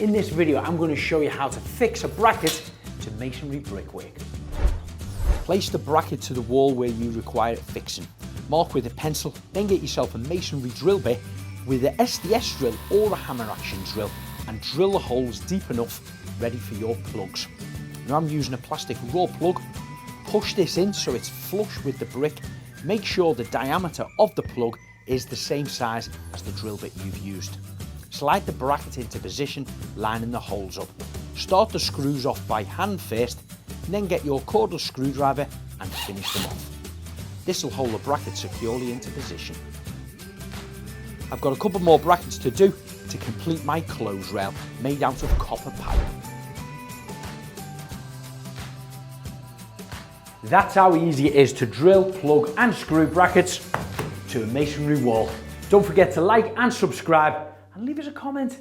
In this video, I'm going to show you how to fix a bracket to masonry brickwork. Place the bracket to the wall where you require it fixing. Mark with a pencil, then get yourself a masonry drill bit with a SDS drill or a hammer action drill and drill the holes deep enough ready for your plugs. Now I'm using a plastic raw plug. Push this in so it's flush with the brick. Make sure the diameter of the plug is the same size as the drill bit you've used. Slide the bracket into position, lining the holes up. Start the screws off by hand first, then get your cordless screwdriver and finish them off. This will hold the bracket securely into position. I've got a couple more brackets to do to complete my clothes rail made out of copper pipe. That's how easy it is to drill, plug and screw brackets to a masonry wall. Don't forget to like and subscribe and leave us a comment